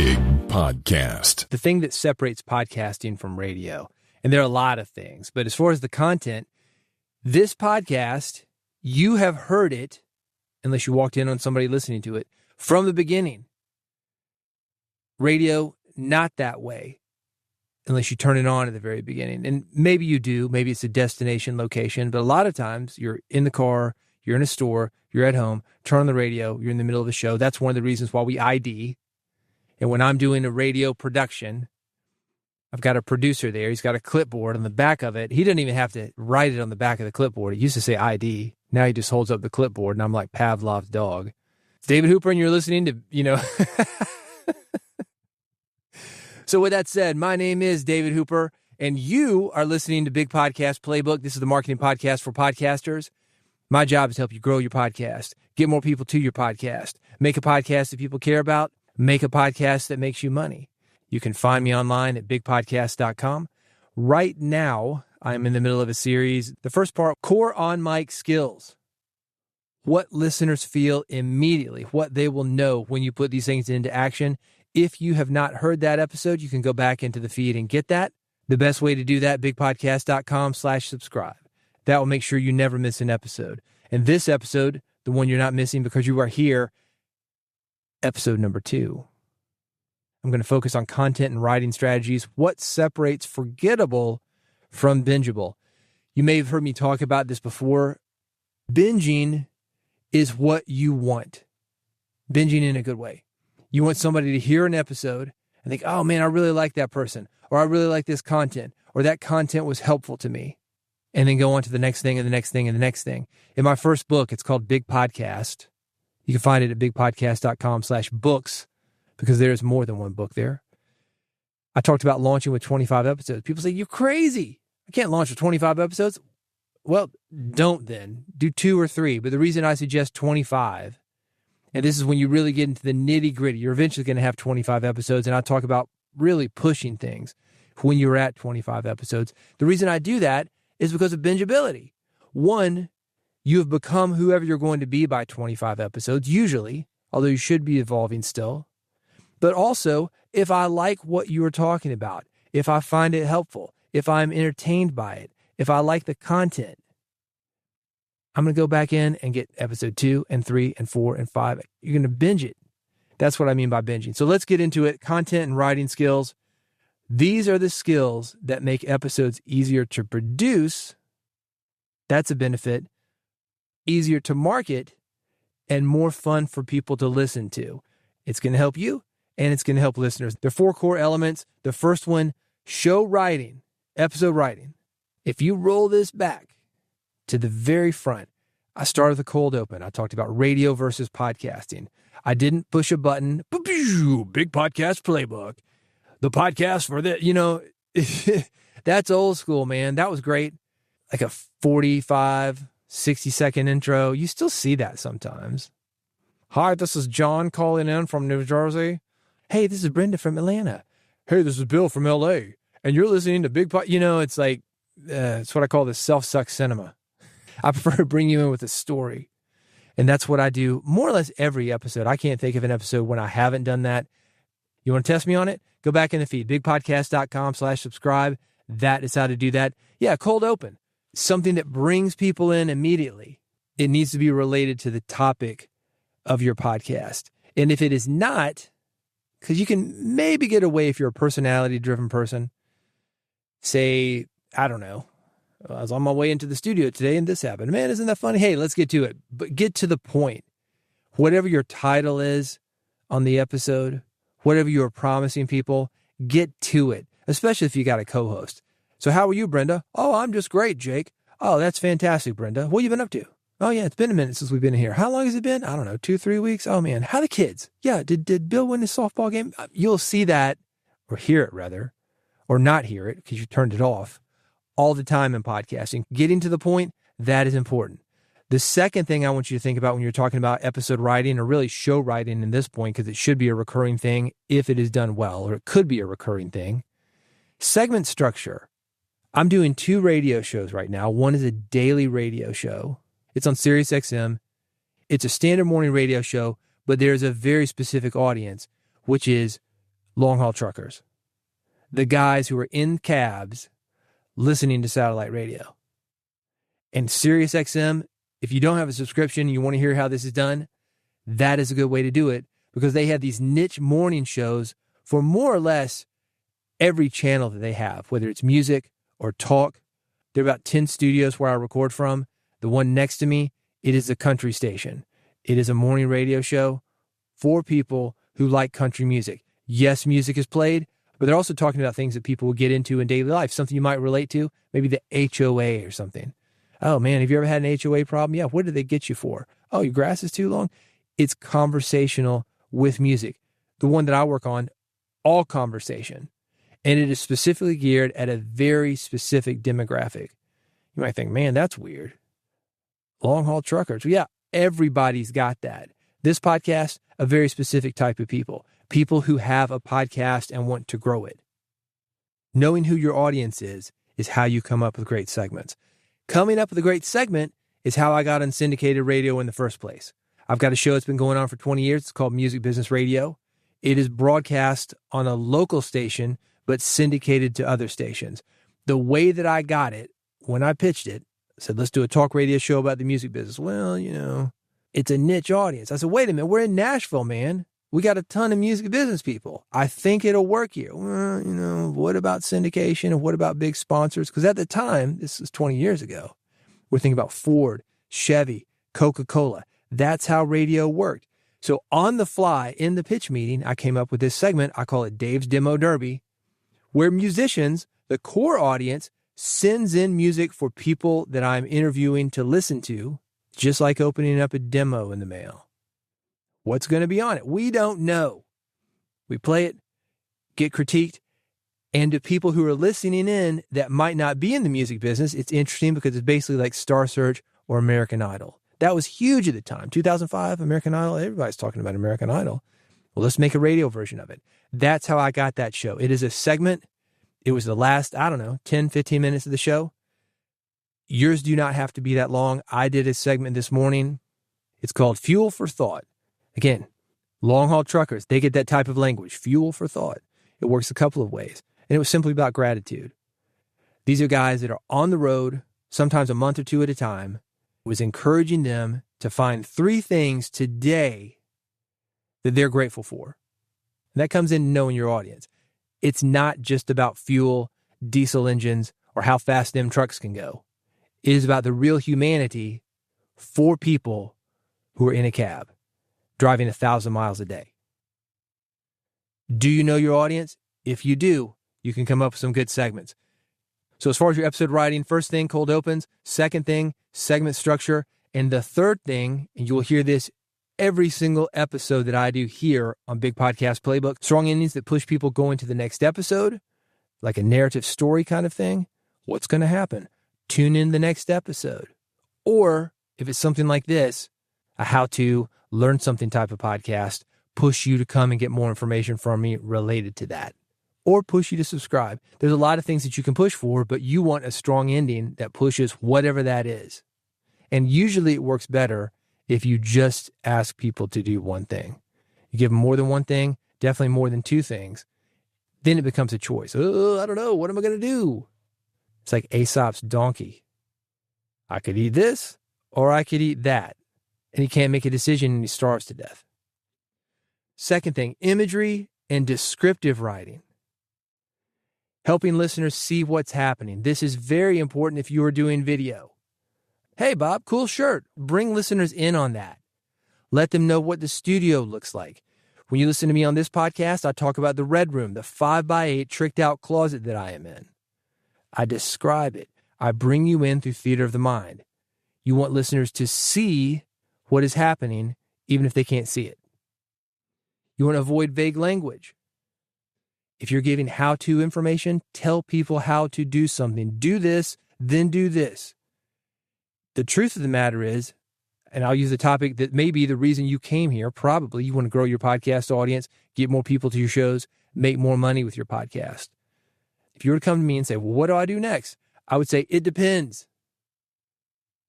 Big Podcast. The thing that separates podcasting from radio, and there are a lot of things, but as far as the content, this podcast, you have heard it, unless you walked in on somebody listening to it, from the beginning. Radio, not that way, unless you turn it on at the very beginning. And maybe you do, maybe it's a destination location, but a lot of times you're in the car, you're in a store, you're at home, turn on the radio, you're in the middle of the show. That's one of the reasons why we ID. And when I'm doing a radio production, I've got a producer there. He's got a clipboard on the back of it. He doesn't even have to write it on the back of the clipboard. It used to say ID. Now he just holds up the clipboard, and I'm like Pavlov's dog. It's David Hooper, and you're listening to, So with that said, my name is David Hooper, and you are listening to Big Podcast Playbook. This is the marketing podcast for podcasters. My job is to help you grow your podcast, get more people to your podcast, make a podcast that people care about, make a podcast that makes you money. You can find me online at bigpodcast.com. Right now, I'm in the middle of a series. The first part, core on-mic skills. What listeners feel immediately, what they will know when you put these things into action. If you have not heard that episode, you can go back into the feed and get that. The best way to do that, bigpodcast.com/subscribe. That will make sure you never miss an episode. And this episode, the one you're not missing because you are here, episode number 2. I'm going to focus on content and writing strategies. What separates Forgettable from Bingeable? You may have heard me talk about this before. Binging is what you want. Binging in a good way. You want somebody to hear an episode and think, oh man, I really like that person, or I really like this content, or that content was helpful to me. And then go on to the next thing and the next thing and the next thing. In my first book, it's called Big Podcast. You can find it at bigpodcast.com/books because there's more than one book there. I talked about launching with 25 episodes. People say, you're crazy. I can't launch with 25 episodes. Well, don't then. Do 2 or 3. But the reason I suggest 25, and this is when you really get into the nitty gritty, you're eventually going to have 25 episodes. And I talk about really pushing things when you're at 25 episodes. The reason I do that is because of bingeability. One, you have become whoever you're going to be by 25 episodes, usually, although you should be evolving still. But also, if I like what you are talking about, if I find it helpful, if I'm entertained by it, if I like the content, I'm going to go back in and get episode 2 and 3 and 4 and 5. You're going to binge it. That's what I mean by binging. So let's get into it. Content and writing skills. These are the skills that make episodes easier to produce. That's a benefit. Easier to market and more fun for people to listen to. It's going to help you and it's going to help listeners. There are 4 core elements. The first one, show writing, episode writing. If you roll this back to the very front, I started with a cold open. I talked about radio versus podcasting. I didn't push a button. Big Podcast Playbook. The podcast for that, that's old school, man. That was great. Like a 45, 60-second intro. You still see that sometimes. Hi, this is John calling in from New Jersey. Hey, this is Brenda from Atlanta. Hey, this is Bill from LA. And you're listening to Big Podcast. It's like, it's what I call the self-suck cinema. I prefer to bring you in with a story. And that's what I do more or less every episode. I can't think of an episode when I haven't done that. You want to test me on it? Go back in the feed, bigpodcast.com/subscribe. That is how to do that. Yeah, cold open. Something that brings people in immediately. It needs to be related to the topic of your podcast. And if it is not, because you can maybe get away if you're a personality-driven person. Say, I don't know, I was on my way into the studio today and this happened. Man, isn't that funny? Hey, let's get to it. But get to the point. Whatever your title is on the episode, whatever you are promising people, get to it, especially if you got a co-host. So how are you, Brenda? Oh, I'm just great, Jake. Oh, that's fantastic, Brenda. What have you been up to? Oh, yeah, it's been a minute since we've been here. How long has it been? I don't know, 2-3 weeks? Oh, man, how are the kids? Yeah, did Bill win his softball game? You'll see that, or hear it rather, or not hear it because you turned it off all the time in podcasting. Getting to the point, that is important. The second thing I want you to think about when you're talking about episode writing, or really show writing in this point, because it should be a recurring thing if it is done well, or it could be a recurring thing, segment structure. I'm doing 2 radio shows right now. One is a daily radio show. It's on Sirius XM. It's a standard morning radio show, but there's a very specific audience, which is long haul truckers, the guys who are in cabs listening to satellite radio. And Sirius XM, if you don't have a subscription and you want to hear how this is done, that is a good way to do it, because they have these niche morning shows for more or less every channel that they have, whether it's music or talk. There are about 10 studios where I record from. The one next to me, it is a country station. It is a morning radio show for people who like country music. Yes, music is played, but they're also talking about things that people will get into in daily life, something you might relate to, maybe the HOA or something. Oh man, have you ever had an HOA problem? Yeah, what did they get you for? Oh, your grass is too long? It's conversational with music. The one that I work on, all conversation. And it is specifically geared at a very specific demographic. You might think, man, that's weird. Long haul truckers. Yeah, everybody's got that. This podcast, a very specific type of people. People who have a podcast and want to grow it. Knowing who your audience is how you come up with great segments. Coming up with a great segment is how I got on syndicated radio in the first place. I've got a show that's been going on for 20 years. It's called Music Business Radio. It is broadcast on a local station, but syndicated to other stations. The way that I got it, when I pitched it, I said, let's do a talk radio show about the music business. Well, it's a niche audience. I said, wait a minute, we're in Nashville, man. We got a ton of music business people. I think it'll work here. Well, what about syndication and what about big sponsors? Because at the time, this is 20 years ago, we're thinking about Ford, Chevy, Coca-Cola. That's how radio worked. So on the fly, in the pitch meeting, I came up with this segment. I call it Dave's Demo Derby, where musicians, the core audience, sends in music for people that I'm interviewing to listen to, just like opening up a demo in the mail. What's going to be on it? We don't know. We play it, get critiqued, and to people who are listening in that might not be in the music business, it's interesting because it's basically like Star Search or American Idol. That was huge at the time. 2005, American Idol, everybody's talking about American Idol. Well, let's make a radio version of it. That's how I got that show. It is a segment. It was the last, 10, 15 minutes of the show. Yours do not have to be that long. I did a segment this morning. It's called Fuel for Thought. Again, long haul truckers, they get that type of language, fuel for thought. It works a couple of ways. And it was simply about gratitude. These are guys that are on the road, sometimes a month or two at a time. It was encouraging them to find 3 things today that they're grateful for. And that comes in knowing your audience. It's not just about fuel, diesel engines, or how fast them trucks can go. It is about the real humanity for people who are in a cab, driving 1,000 miles a day. Do you know your audience? If you do, you can come up with some good segments. So as far as your episode writing, first thing, cold opens. Second thing, segment structure. And the third thing, and you will hear this every single episode that I do here on Big Podcast Playbook, strong endings that push people going to the next episode, like a narrative story kind of thing. What's going to happen? Tune in the next episode. Or if it's something like this, a how-to learn something type of podcast, push you to come and get more information from me related to that, or push you to subscribe. There's a lot of things that you can push for, but you want a strong ending that pushes whatever that is. And usually it works better if you just ask people to do one thing. You give them more than one thing, definitely more than 2 things. Then it becomes a choice. Oh, I don't know. What am I going to do? It's like Aesop's donkey. I could eat this or I could eat that. And he can't make a decision and he starves to death. Second thing, imagery and descriptive writing. Helping listeners see what's happening. This is very important if you are doing video. Hey, Bob, cool shirt. Bring listeners in on that. Let them know what the studio looks like. When you listen to me on this podcast, I talk about the Red Room, the 5x8 tricked out closet that I am in. I describe it. I bring you in through theater of the mind. You want listeners to see what is happening, even if they can't see it. You want to avoid vague language. If you're giving how-to information, tell people how to do something. Do this, then do this. The truth of the matter is, and I'll use a topic that may be the reason you came here, probably you want to grow your podcast audience, get more people to your shows, make more money with your podcast. If you were to come to me and say, well, what do I do next? I would say, it depends.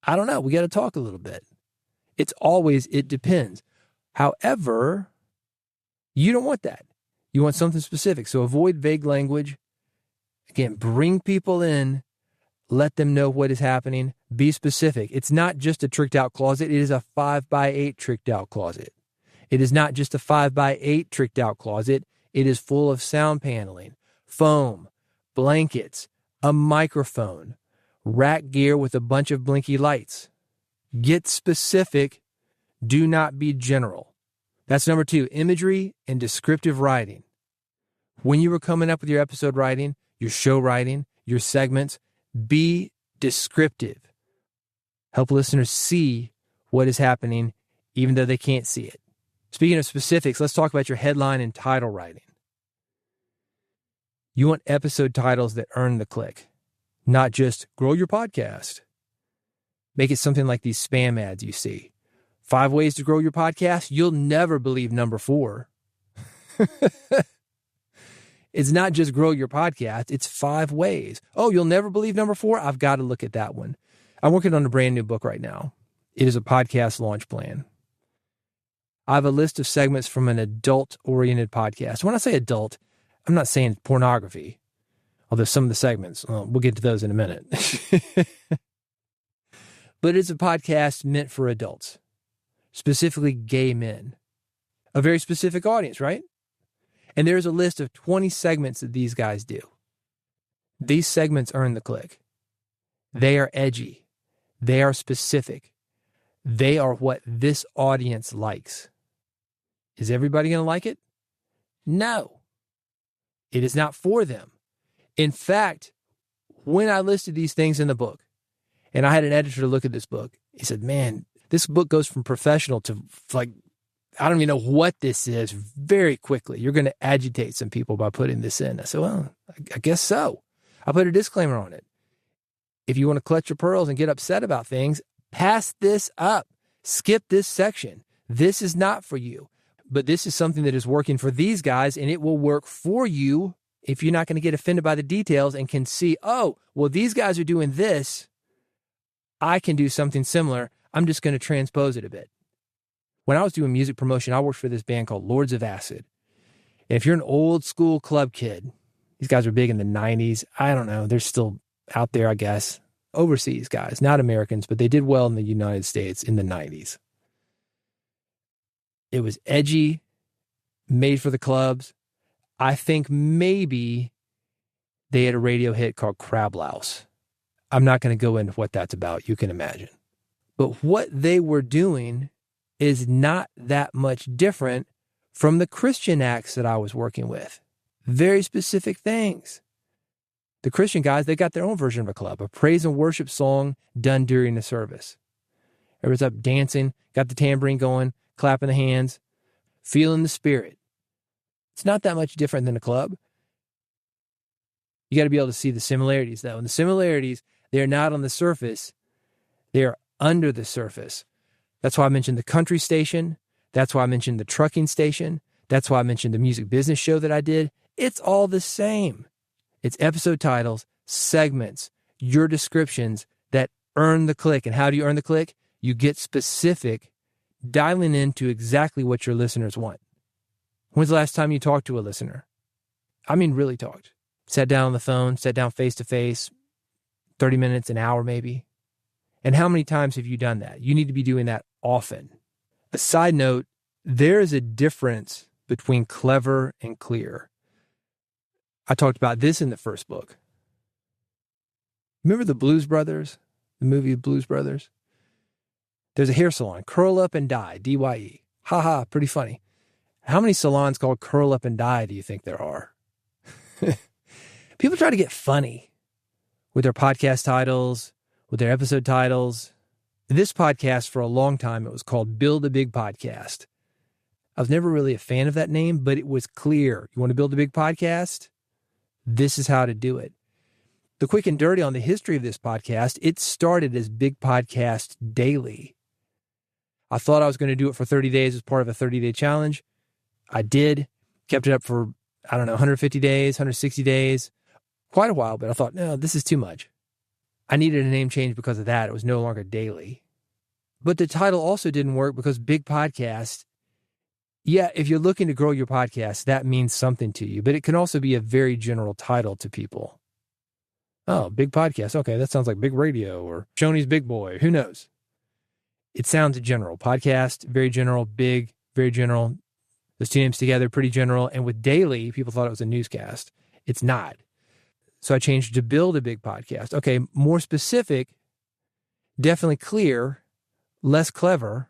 I don't know. We got to talk a little bit. It's always, it depends. However, you don't want that. You want something specific. So avoid vague language. Again, bring people in. Let them know what is happening. Be specific. It's not just a tricked out closet. It is a 5x8 tricked out closet. It is not just a 5x8 tricked out closet. It is full of sound paneling, foam, blankets, a microphone, rack gear with a bunch of blinky lights. Get specific. Do not be general. That's number 2, imagery and descriptive writing. When you were coming up with your episode writing, your show writing, your segments, be descriptive. Help listeners see what is happening, even though they can't see it. Speaking of specifics, let's talk about your headline and title writing. You want episode titles that earn the click, not just grow your podcast. Make it something like these spam ads you see. 5 ways to grow your podcast. You'll never believe number 4. It's not just grow your podcast. It's 5 ways. Oh, you'll never believe number 4? I've got to look at that one. I'm working on a brand new book right now. It is a podcast launch plan. I have a list of segments from an adult-oriented podcast. When I say adult, I'm not saying pornography, although some of the segments, we'll get to those in a minute. But it's a podcast meant for adults, specifically gay men. A very specific audience, right? And there's a list of 20 segments that these guys do. These segments earn the click. They are edgy. They are specific. They are what this audience likes. Is everybody going to like it? No. It is not for them. In fact, when I listed these things in the book, and I had an editor to look at this book, he said, man, this book goes from professional to like, I don't even know what this is very quickly. You're going to agitate some people by putting this in. I said, well, I guess so. I put a disclaimer on it. If you want to clutch your pearls and get upset about things, pass this up. Skip this section. This is not for you. But this is something that is working for these guys, and it will work for you if you're not going to get offended by the details and can see, oh, well, these guys are doing this. I can do something similar. I'm just going to transpose it a bit. When I was doing music promotion, I worked for this band called Lords of Acid. And if you're an old school club kid, these guys were big in the 90s. I don't know. They're still out there, I guess. Overseas guys, not Americans, but they did well in the United States in the 90s. It was edgy, made for the clubs. I think maybe they had a radio hit called Crab Louse. I'm not going to go into what that's about. You can imagine. But what they were doing is not that much different from the Christian acts that I was working with. Very specific things. The Christian guys, they got their own version of a club, a praise and worship song done during the service. Everyone's up dancing, got the tambourine going, clapping the hands, feeling the spirit. It's not that much different than a club. You got to be able to see the similarities, though. And the similarities, they're not on the surface. They're under the surface. That's why I mentioned the country station. That's why I mentioned the trucking station. That's why I mentioned the music business show that I did. It's all the same. It's episode titles, segments, your descriptions that earn the click. And how do you earn the click? You get specific, dialing into exactly what your listeners want. When's the last time you talked to a listener? I mean, really talked. Sat down on the phone, sat down face to face, 30 minutes, an hour maybe. And how many times have you done that? You need to be doing that often. A side note, there is a difference between clever and clear. I talked about this in the first book. Remember the Blues Brothers? The movie Blues Brothers? There's a hair salon, Curl Up and Dye, D-Y-E. Ha ha, pretty funny. How many salons called Curl Up and Dye do you think there are? People try to get funny with their podcast titles, with their episode titles. This podcast, for a long time, it was called Build a Big Podcast. I was never really a fan of that name, but it was clear. You want to build a big podcast? This is how to do it. The quick and dirty on the history of this podcast, it started as Big Podcast Daily. I thought I was going to do it for 30 days as part of a 30-day challenge. I did. Kept it up for, 150 days, 160 days. Quite a while, but I thought, no, this is too much. I needed a name change because of that. It was no longer daily. But the title also didn't work because Big Podcast, Yeah, if you're looking to grow your podcast, that means something to you, but it can also be a very general title to people. Oh, big podcast. Okay, that sounds like big radio or Shoney's Big Boy. Who knows? It sounds general. Podcast, very general. Big, very general. Those two names together, pretty general. And with daily, people thought it was a newscast. It's not. So I changed to build a big podcast. Okay, more specific, definitely clear, less clever,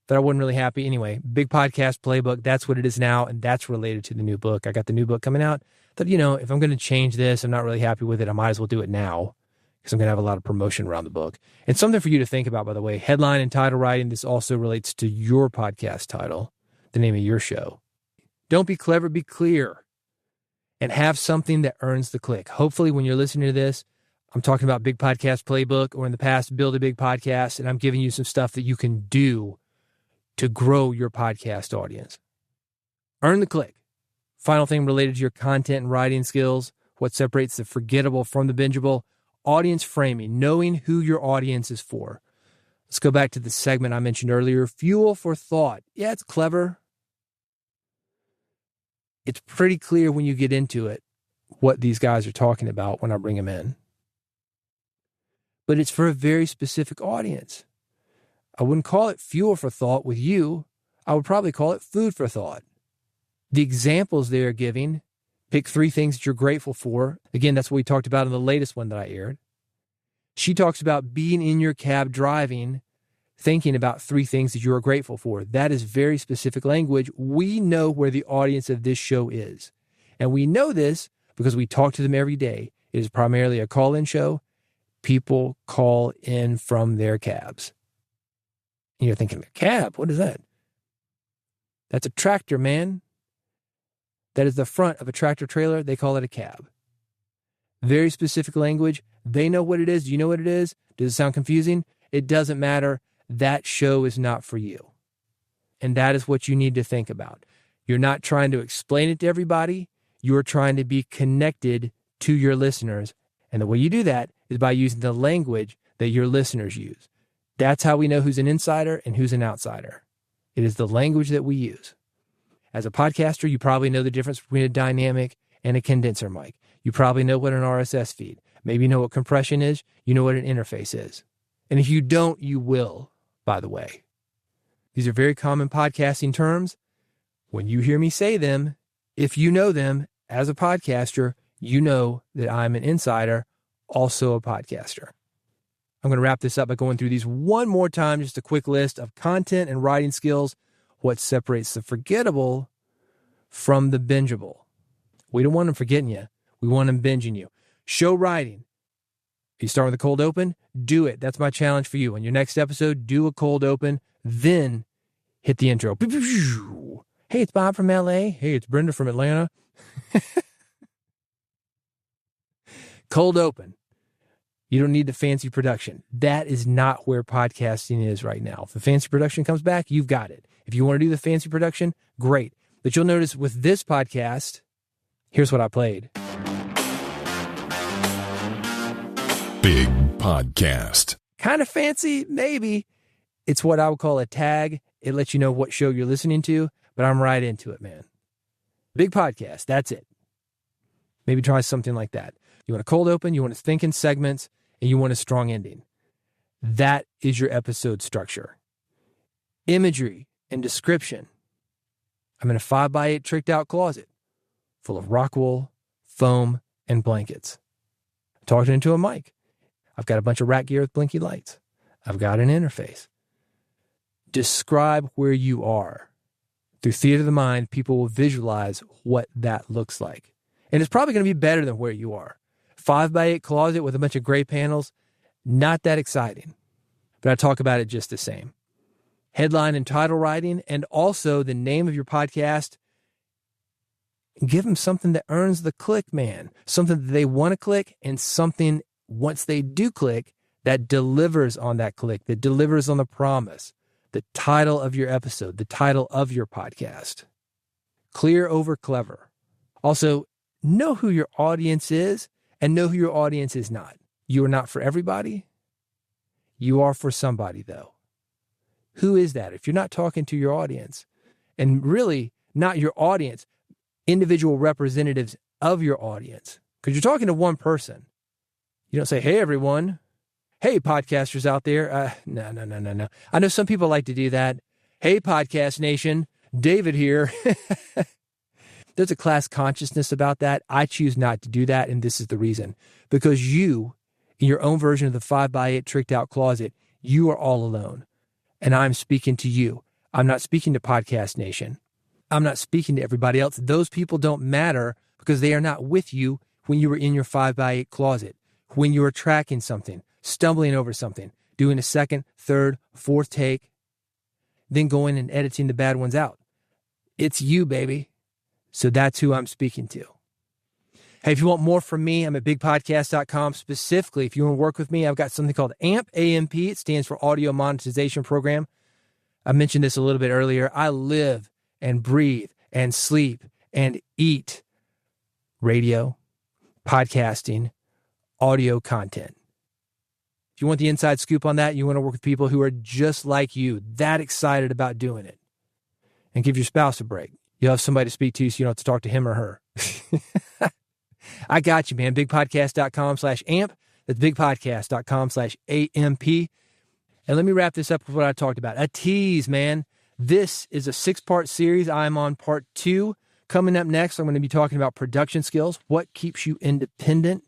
but I wasn't really happy. Anyway, Big Podcast Playbook, that's what it is now, and that's related to the new book. I got the new book coming out. Thought, if I'm going to change this, I'm not really happy with it, I might as well do it now because I'm going to have a lot of promotion around the book. And something for you to think about, by the way, headline and title writing, this also relates to your podcast title, the name of your show. Don't be clever, be clear, and have something that earns the click. Hopefully, when you're listening to this, I'm talking about Big Podcast Playbook, or in the past, Build a Big Podcast, and I'm giving you some stuff that you can do to grow your podcast audience. Earn the click. Final thing related to your content and writing skills, what separates the forgettable from the bingeable, audience framing, knowing who your audience is for. Let's go back to the segment I mentioned earlier, fuel for thought. Yeah, it's clever. It's pretty clear when you get into it what these guys are talking about when I bring them in. But it's for a very specific audience. I wouldn't call it fuel for thought with you. I would probably call it food for thought. The examples they are giving, pick 3 things that you're grateful for. Again, that's what we talked about in the latest one that I aired. She talks about being in your cab driving, thinking about 3 things that you are grateful for. That is very specific language. We know where the audience of this show is. And we know this because we talk to them every day. It is primarily a call-in show. People call in from their cabs. And you're thinking, a cab? What is that? That's a tractor, man. That is the front of a tractor trailer. They call it a cab. Very specific language. They know what it is. Do you know what it is? Does it sound confusing? It doesn't matter. That show is not for you. And that is what you need to think about. You're not trying to explain it to everybody. You're trying to be connected to your listeners. And the way you do that is by using the language that your listeners use. That's how we know who's an insider and who's an outsider. It is the language that we use. As a podcaster, you probably know the difference between a dynamic and a condenser mic. You probably know what an RSS feed. Maybe you know what compression is. You know what an interface is. And if you don't, you will, by the way. These are very common podcasting terms. When you hear me say them, if you know them as a podcaster, you know that I'm an insider, also a podcaster. I'm going to wrap this up by going through these one more time, just a quick list of content and writing skills, what separates the forgettable from the bingeable. We don't want them forgetting you. We want them binging you. Show writing. You start with a cold open, do it. That's my challenge for you. On your next episode, do a cold open, then hit the intro. Hey, it's Bob from LA. Hey, it's Brenda from Atlanta. Cold open. You don't need the fancy production. That is not where podcasting is right now. If the fancy production comes back, you've got it. If you want to do the fancy production, great. But you'll notice with this podcast, here's what I played. Big Podcast. Kind of fancy, maybe. It's what I would call a tag. It lets you know what show you're listening to, but I'm right into it, man. Big Podcast, that's it. Maybe try something like that. You want a cold open, you want to think in segments, and you want a strong ending. That is your episode structure. Imagery and description. I'm in a 5x8 tricked out closet full of rock wool, foam, and blankets. I'm talking into a mic. I've got a bunch of rat gear with blinky lights. I've got an interface. Describe where you are. Through theater of the mind, people will visualize what that looks like. And it's probably going to be better than where you are. 5x8 closet with a bunch of gray panels, not that exciting. But I talk about it just the same. Headline and title writing, and also the name of your podcast. Give them something that earns the click, man. Something that they want to click, and something, once they do click, that delivers on that click, that delivers on the promise. The title of your episode, the title of your podcast. Clear over clever. Also, know who your audience is and know who your audience is not. You are not for everybody. You are for somebody, though. Who is that? If you're not talking to your audience and really not your audience, individual representatives of your audience. Because you're talking to one person. You don't say, hey, everyone. Hey, podcasters out there. No. I know some people like to do that. Hey, Podcast Nation. David here. There's a class consciousness about that. I choose not to do that, and this is the reason. Because you, in your own version of the 5x8 tricked out closet, you are all alone. And I'm speaking to you. I'm not speaking to Podcast Nation. I'm not speaking to everybody else. Those people don't matter because they are not with you when you were in your 5x8 closet, when you were tracking something, stumbling over something, doing a second, third, fourth take, then going and editing the bad ones out. It's you, baby. So that's who I'm speaking to. Hey, if you want more from me, I'm at bigpodcast.com. Specifically, if you want to work with me, I've got something called AMP, A-M-P. It stands for Audio Monetization Program. I mentioned this a little bit earlier. I live and breathe and sleep and eat radio, podcasting, audio content. If you want the inside scoop on that, you want to work with people who are just like you, that excited about doing it. And give your spouse a break. You'll have somebody to speak to so you don't have to talk to him or her. I got you, man. Bigpodcast.com/amp. That's bigpodcast.com/AMP. And let me wrap this up with what I talked about. A tease, man. This is a 6-part series. I'm on part 2. Coming up next, I'm going to be talking about production skills. What keeps you independent?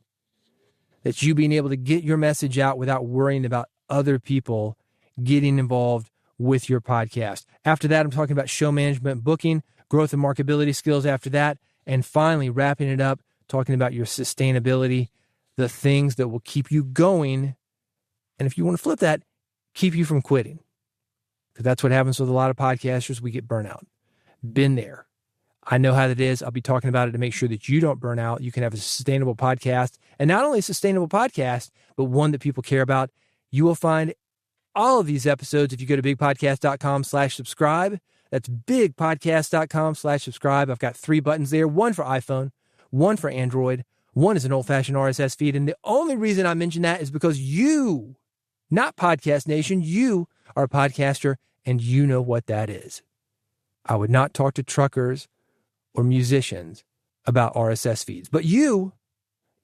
That's you being able to get your message out without worrying about other people getting involved with your podcast. After that, I'm talking about show management, booking, growth and marketability skills after that. And finally, wrapping it up, talking about your sustainability, the things that will keep you going. And if you want to flip that, keep you from quitting. Because that's what happens with a lot of podcasters. We get burnout. Been there. I know how that is. I'll be talking about it to make sure that you don't burn out. You can have a sustainable podcast. And not only a sustainable podcast, but one that people care about. You will find all of these episodes if you go to bigpodcast.com/subscribe. That's bigpodcast.com/subscribe. I've got 3 buttons there, one for iPhone, one for Android, one is an old-fashioned RSS feed. And the only reason I mention that is because you, not Podcast Nation, you are a podcaster and you know what that is. I would not talk to truckers or musicians about RSS feeds. But you're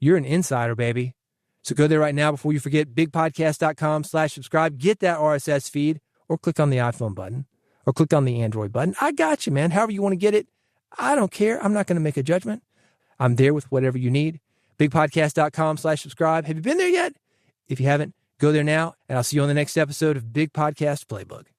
an insider, baby. So go there right now before you forget, bigpodcast.com/subscribe. Get that RSS feed or click on the iPhone button or click on the Android button. I got you, man. However you want to get it, I don't care. I'm not going to make a judgment. I'm there with whatever you need. Bigpodcast.com/subscribe. Have you been there yet? If you haven't, go there now, and I'll see you on the next episode of Big Podcast Playbook.